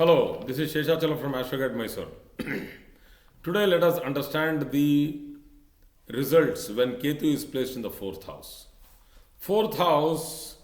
Hello, this is Sheshachalam from Astroguide Mysore. Today, let us understand the results when Ketu is placed in the fourth house. Fourth house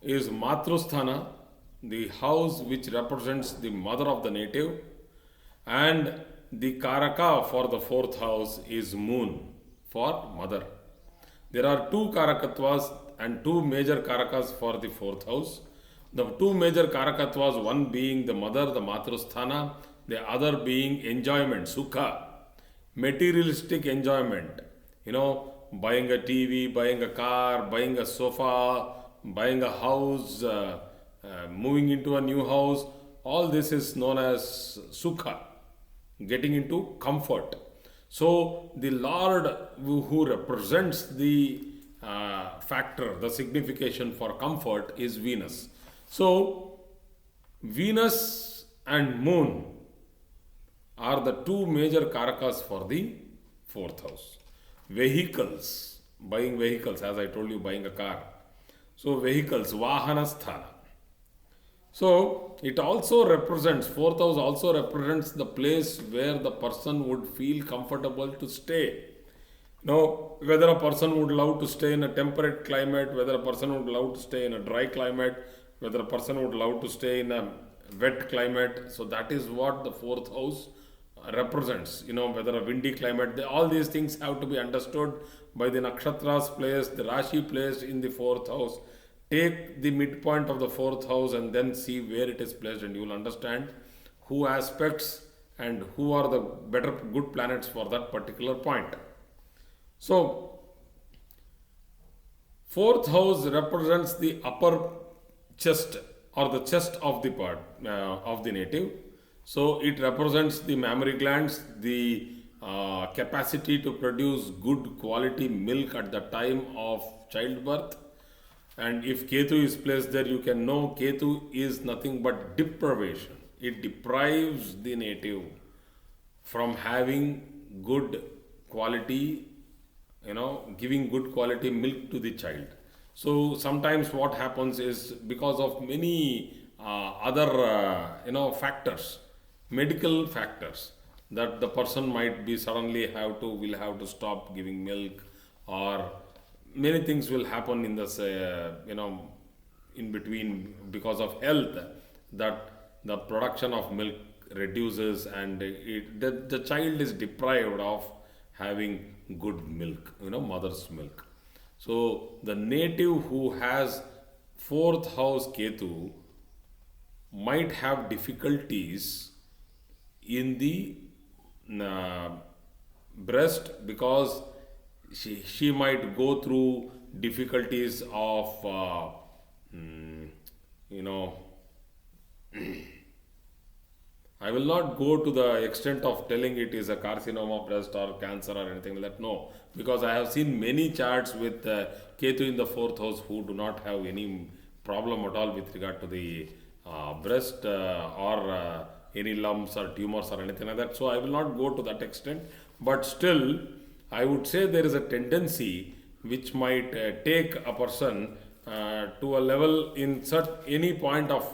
is Matrusthana, the house which represents the mother of the native, and the Karaka for the fourth house is Moon for mother. There are two Karakatwas and two major Karakas for the fourth house. The two major Karakatwas, one being the mother, the Matrusthana, the other being enjoyment, Sukha, materialistic enjoyment. Buying a TV, buying a car, buying a sofa, buying a house, moving into a new house. All this is known as Sukha, getting into comfort. So, the Lord who represents the factor, the signification for comfort is Venus. So, Venus and Moon are the two major karakas for the fourth house. Vehicles, buying vehicles, as I told you, buying a car. So, vehicles, Vahanasthana. So, it also represents, fourth house also represents the place where the person would feel comfortable to stay. Whether a person would love to stay in a temperate climate, whether a person would love to stay in a dry climate, whether a person would love to stay in a wet climate. So that is what the fourth house represents. Whether a windy climate, all these things have to be understood by the nakshatras placed, the Rashi placed in the fourth house. Take the midpoint of the fourth house and then see where it is placed, and you will understand who aspects and who are the better good planets for that particular point. So, fourth house represents the upper chest or the chest of the part of the native. So, it represents the mammary glands, the capacity to produce good quality milk at the time of childbirth. And if Ketu is placed there, you can know Ketu is nothing but deprivation. It deprives the native from having good quality, giving good quality milk to the child. So sometimes what happens is because of many other factors, medical factors, that the person might be suddenly will have to stop giving milk, or many things will happen in this in between because of health, that the production of milk reduces and the child is deprived of having good milk, mother's milk. So the native who has fourth house Ketu might have difficulties in the breast, because she might go through difficulties of I will not go to the extent of telling it is a carcinoma breast or cancer or anything like that. No, because I have seen many charts with Ketu in the fourth house who do not have any problem at all with regard to the breast or any lumps or tumors or anything like that. So I will not go to that extent. But still, I would say there is a tendency which might take a person to a level in any point of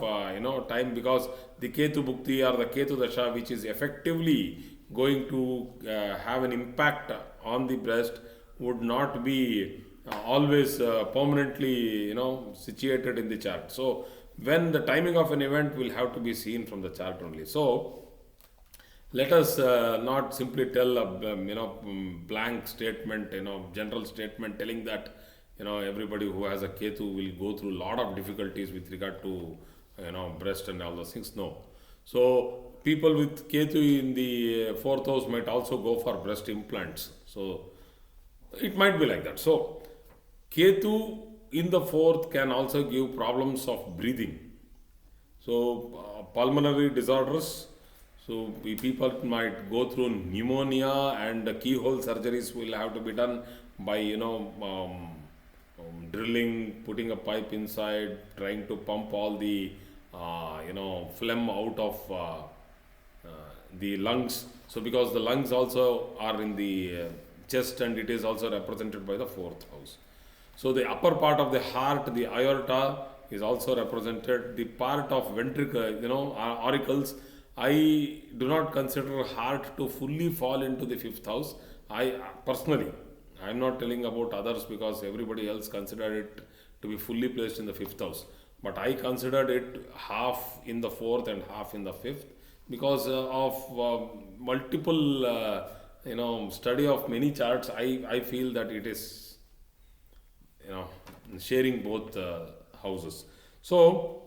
time, because the Ketu Bhukti or the Ketu Dasha, which is effectively going to have an impact on the breast, would not be always permanently situated in the chart. So when the timing of an event will have to be seen from the chart only. So let us not simply tell a blank statement, general statement telling that everybody who has a Ketu will go through a lot of difficulties with regard to breast and all those things. No. So people with Ketu in the fourth house might also go for breast implants. So it might be like that. So Ketu in the fourth can also give problems of breathing. So pulmonary disorders. So people might go through pneumonia, and keyhole surgeries will have to be done by drilling, putting a pipe inside, trying to pump all the phlegm out of the lungs. So because the lungs also are in the chest, and it is also represented by the fourth house. So the upper part of the heart, the aorta, is also represented. The part of ventricle, auricles, I do not consider heart to fully fall into the fifth house. I personally, I'm not telling about others because everybody else considered it to be fully placed in the fifth house. But I considered it half in the fourth and half in the fifth because of multiple, study of many charts. I feel that it is, you know, sharing both houses. So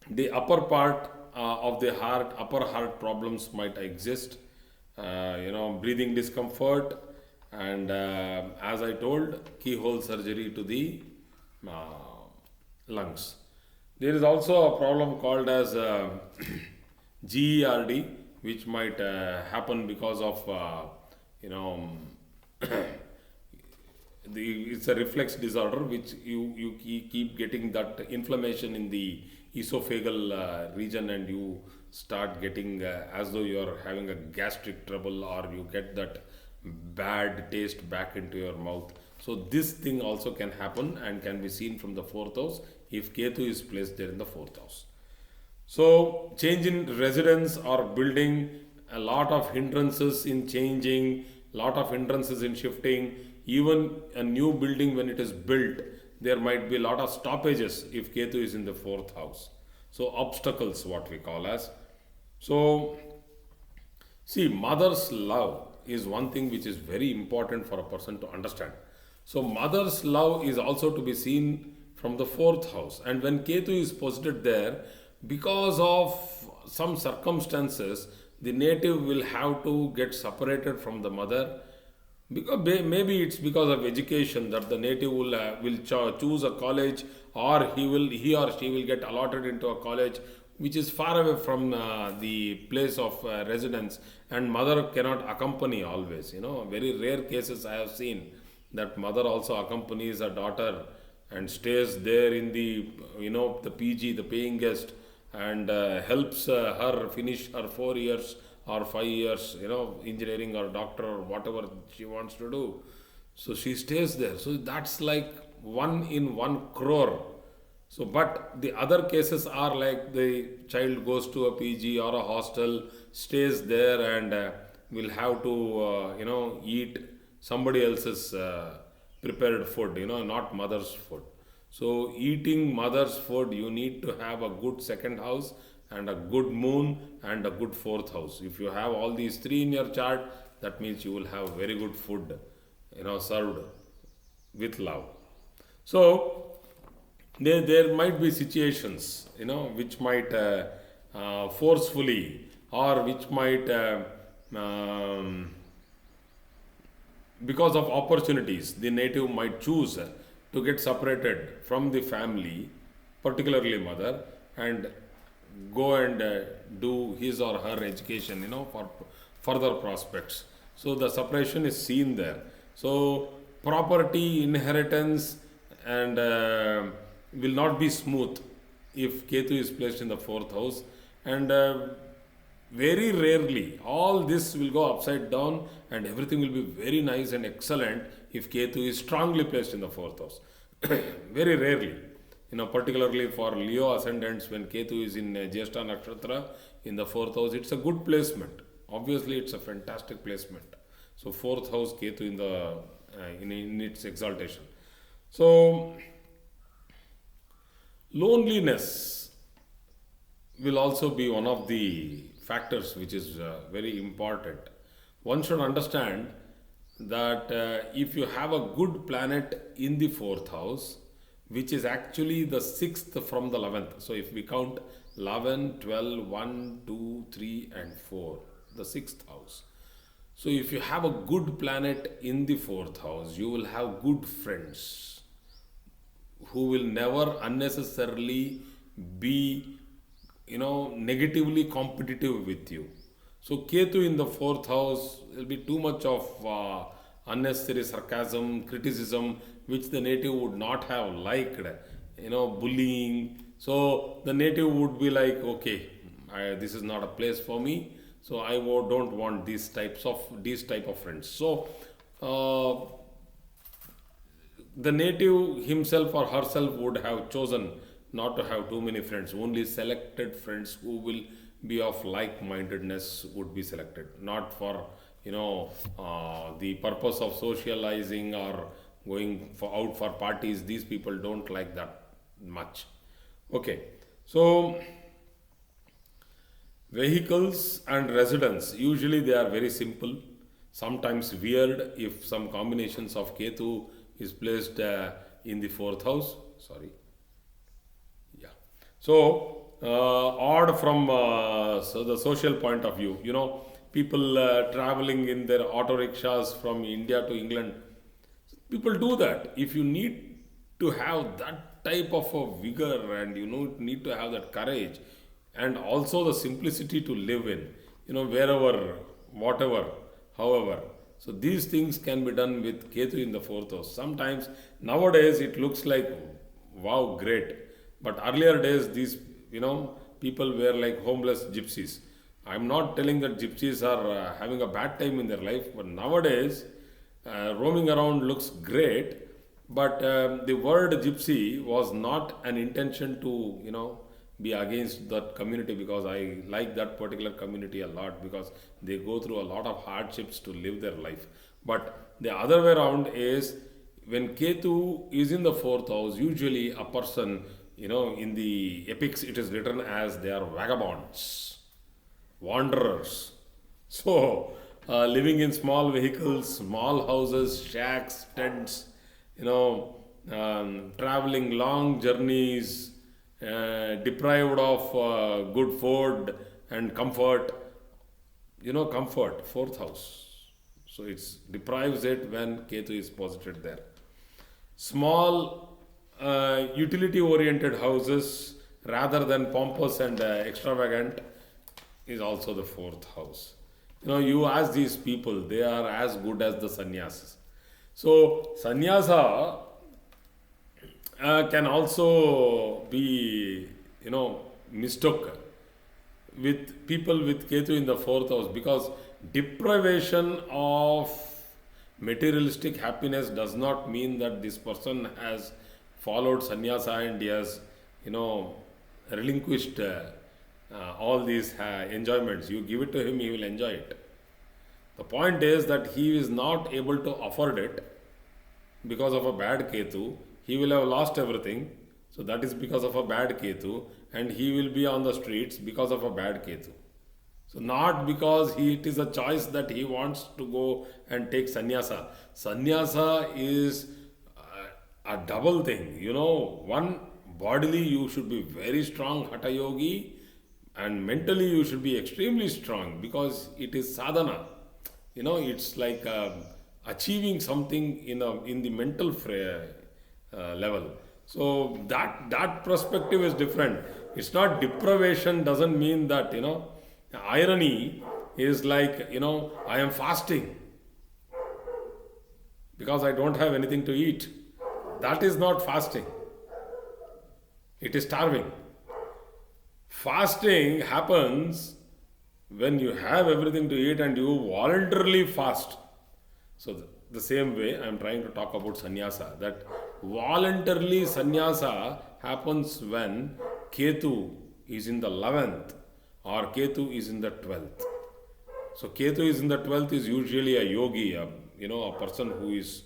the upper part of the heart, upper heart problems might exist, breathing discomfort, and as I told, keyhole surgery to the uh, lungs. There is also a problem called as GERD, which might happen because of, you know, it's a reflex disorder which you keep getting that inflammation in the esophageal region, and you start getting as though you are having a gastric trouble, or you get that bad taste back into your mouth. So this thing also can happen and can be seen from the fourth house if Ketu is placed there in the fourth house. So, change in residence or building, a lot of hindrances in changing, lot of hindrances in shifting. Even a new building, when it is built, there might be a lot of stoppages if Ketu is in the fourth house. So, obstacles, what we call as. So, see, mother's love is one thing which is very important for a person to understand. So, mother's love is also to be seen from the fourth house. And when Ketu is posited there, because of some circumstances, the native will have to get separated from the mother. Because maybe it's because of education that the native will choose a college, or he or she will get allotted into a college which is far away from the place of residence, and mother cannot accompany always. Very rare cases I have seen that mother also accompanies a daughter and stays there in the the PG, the paying guest, and helps her finish her 4 years or 5 years, engineering or doctor or whatever she wants to do. So she stays there. So that's like 1 in 1 crore. So, but the other cases are like the child goes to a PG or a hostel, stays there, and will have to, eat somebody else's prepared food, not mother's food. So, eating mother's food, you need to have a good second house and a good moon and a good fourth house. If you have all these three in your chart, that means you will have very good food, served with love. So, there might be situations, which might forcefully, or which might, because of opportunities, the native might choose to get separated from the family, particularly mother, and go and do his or her education, for further prospects. So the separation is seen there. So property, inheritance, and will not be smooth if Ketu is placed in the fourth house, and very rarely all this will go upside down, and everything will be very nice and excellent if Ketu is strongly placed in the fourth house. Very rarely, particularly for Leo ascendants, when Ketu is in Jyeshta Nakshatra in the fourth house, it's a good placement. Obviously, it's a fantastic placement. So fourth house Ketu in the in its exaltation. So loneliness will also be one of the factors which is very important. One should understand that if you have a good planet in the fourth house, which is actually the sixth from the 11th. So if we count 11, 12, 1, 2, 3, and 4, the sixth house. So if you have a good planet in the fourth house, you will have good friends who will never unnecessarily be, negatively competitive with you. So Ketu in the fourth house will be too much of unnecessary sarcasm, criticism, which the native would not have liked, bullying. So the native would be like, okay, this is not a place for me. So I don't want these type of friends. So the native himself or herself would have chosen not to have too many friends. Only selected friends who will be of like-mindedness would be selected, not for the purpose of socializing or going out for parties. These people don't like that much. Okay, so vehicles and residence, usually they are very simple, sometimes weird if some combinations of Ketu is placed in the fourth house. Sorry. Yeah. So, odd from the social point of view, people traveling in their auto rickshaws from India to England, people do that. If you need to have that type of a vigor, and need to have that courage, and also the simplicity to live in, wherever, whatever, however. So these things can be done with Ketu in the fourth house. Sometimes nowadays it looks like wow, great, but earlier days these people were like homeless gypsies. I'm not telling that gypsies are having a bad time in their life, but nowadays roaming around looks great. But the word gypsy was not an intention to be against that community, because I like that particular community a lot, because they go through a lot of hardships to live their life. But the other way around is, when Ketu is in the fourth house, usually a person, in the epics it is written as they are vagabonds, wanderers. So, living in small vehicles, small houses, shacks, tents, traveling long journeys, deprived of good food and comfort. Comfort, fourth house. So it deprives it when Ketu is posited there. Small, utility oriented houses rather than pompous and extravagant is also the fourth house. You ask these people, they are as good as the sannyasas. So, sannyasa can also be, mistook with people with Ketu in the fourth house, because deprivation of materialistic happiness does not mean that this person has followed sannyasa and he has, relinquished all these enjoyments. You give it to him, he will enjoy it. The point is that he is not able to afford it because of a bad Ketu. He will have lost everything. So that is because of a bad Ketu, and he will be on the streets because of a bad Ketu. So not because it is a choice that he wants to go and take sannyasa. Sannyasa is a double thing. One, bodily you should be very strong hatha yogi, and mentally you should be extremely strong, because it is sadhana. It's like achieving something in the mental level. So that perspective is different. It's not deprivation, doesn't mean that, irony is like, I am fasting because I don't have anything to eat. That is not fasting. It is starving. Fasting happens when you have everything to eat and you voluntarily fast. So the same way I am trying to talk about sannyasa, that voluntarily sannyasa happens when Ketu is in the 11th or Ketu is in the 12th. So Ketu is in the 12th is usually a yogi, a person who is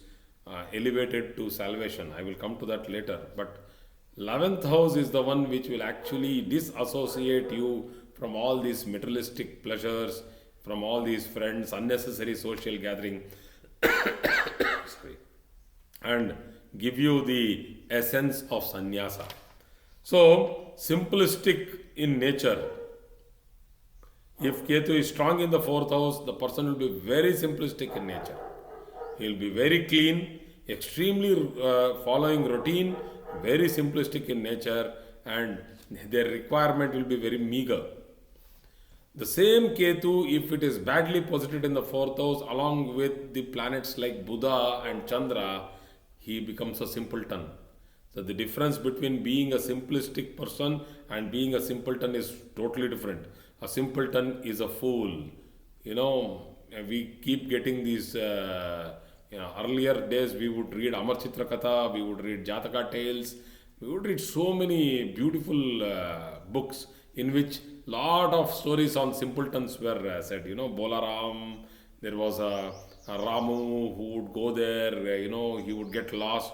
elevated to salvation. I will come to that later. But 11th house is the one which will actually disassociate you from all these materialistic pleasures, from all these friends, unnecessary social gathering, sorry, and give you the essence of sannyasa. So, simplistic in nature. If Ketu is strong in the fourth house, the person will be very simplistic in nature. He will be very clean, extremely following routine, very simplistic in nature, and their requirement will be very meager. The same Ketu, if it is badly posited in the fourth house, along with the planets like Buddha and Chandra, he becomes a simpleton. So the difference between being a simplistic person and being a simpleton is totally different. A simpleton is a fool. We keep getting these, earlier days we would read Amar Chitra Katha, we would read Jataka tales, we would read so many beautiful books in which lot of stories on simpletons were said. Bolaram, there was a Ramu who would go there, he would get lost.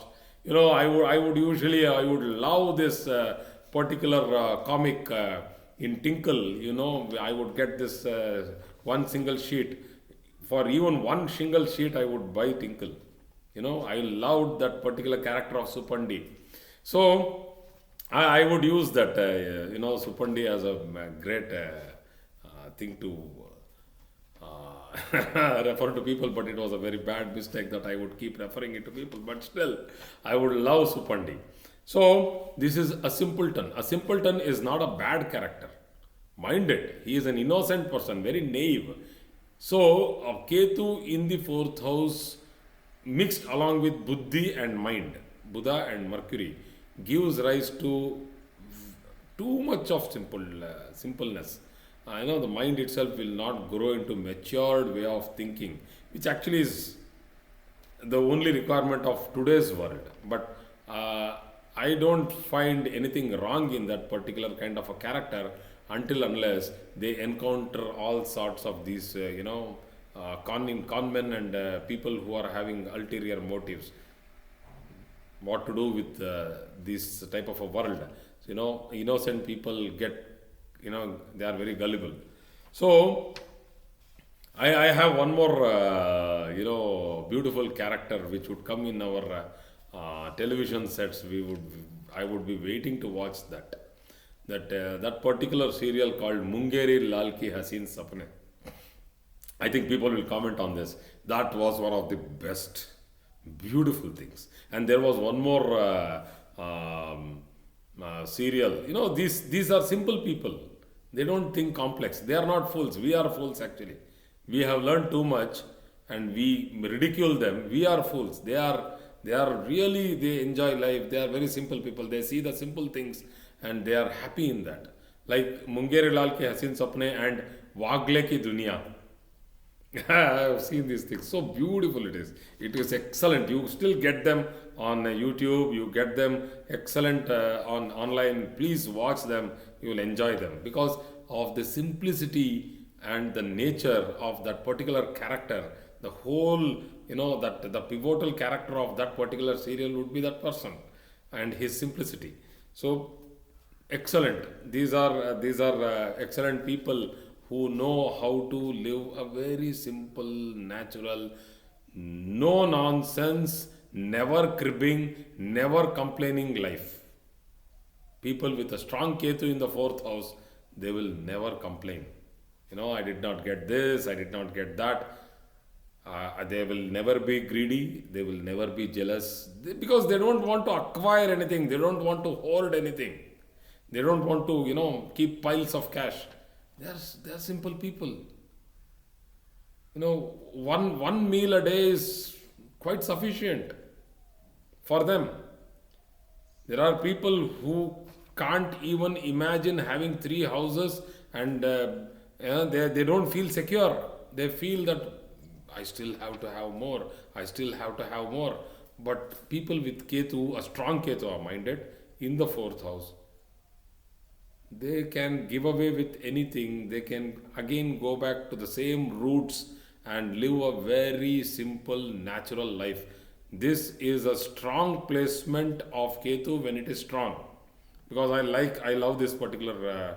I would love this particular comic in Tinkle. I would get this one single sheet. For even one single sheet, I would buy Tinkle. I loved that particular character of Supandi. So I would use that, Supandi as a great thing to refer to people, but it was a very bad mistake that I would keep referring it to people. But still, I would love Supandi. So this is a simpleton. A simpleton is not a bad character. Mind it, he is an innocent person, very naive. So Ketu in the fourth house, mixed along with Buddhi and mind, Buddha and Mercury, gives rise to too much of simpleness. The mind itself will not grow into matured way of thinking, which actually is the only requirement of today's world. But I don't find anything wrong in that particular kind of a character until unless they encounter all sorts of these, con men and people who are having ulterior motives. What to do with this type of a world? Innocent people get, they are very gullible. So I have one more, beautiful character which would come in our television sets. I would be waiting to watch that. That particular serial called Mungeri Lal Ki Haseen Sapne. I think people will comment on this. That was one of the best, beautiful things. And there was one more serial. These are simple people. They don't think complex. They are not fools. We are fools actually. We have learned too much and we ridicule them. We are fools. They are really, they enjoy life. They are very simple people. They see the simple things and they are happy in that. Like Mungeri Lal Ki Haseen Sapne and Wagle Ki Duniya. I have seen these things. So beautiful it is. It is excellent. You still get them on YouTube. You get them excellent on online. Please watch them. You will enjoy them because of the simplicity and the nature of that particular character. The whole, that the pivotal character of that particular serial would be that person and his simplicity. So excellent. These are excellent people who know how to live a very simple, natural, no nonsense, never cribbing, never complaining life. People with a strong Ketu in the fourth house, they will never complain. I did not get this, I did not get that. They will never be greedy, they will never be jealous because they don't want to acquire anything, they don't want to hoard anything, they don't want to, keep piles of cash. They are simple people. One meal a day is quite sufficient for them. There are people who can't even imagine having 3 houses and they don't feel secure. They feel that I still have to have more. I still have to have more. But people with Ketu, a strong Ketu are minded in the fourth house. They can give away with anything. They can again go back to the same roots and live a very simple, natural life. This is a strong placement of Ketu when it is strong. Because I love this particular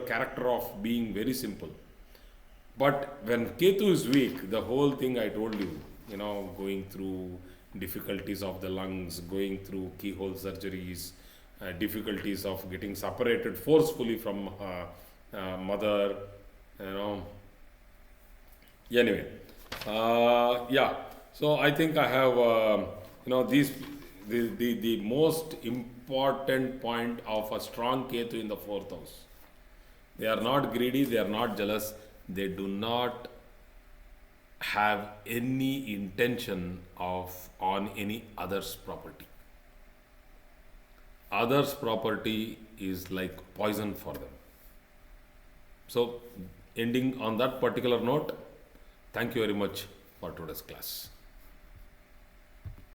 character of being very simple. But when Ketu is weak, the whole thing I told you, going through difficulties of the lungs, going through keyhole surgeries, difficulties of getting separated forcefully from mother, Anyway, so I think I have, these the most important point of a strong Ketu in the fourth house. They are not greedy, they are not jealous, they do not have any intention on any other's property. Others' property is like poison for them. So, ending on that particular note, thank you very much for today's class.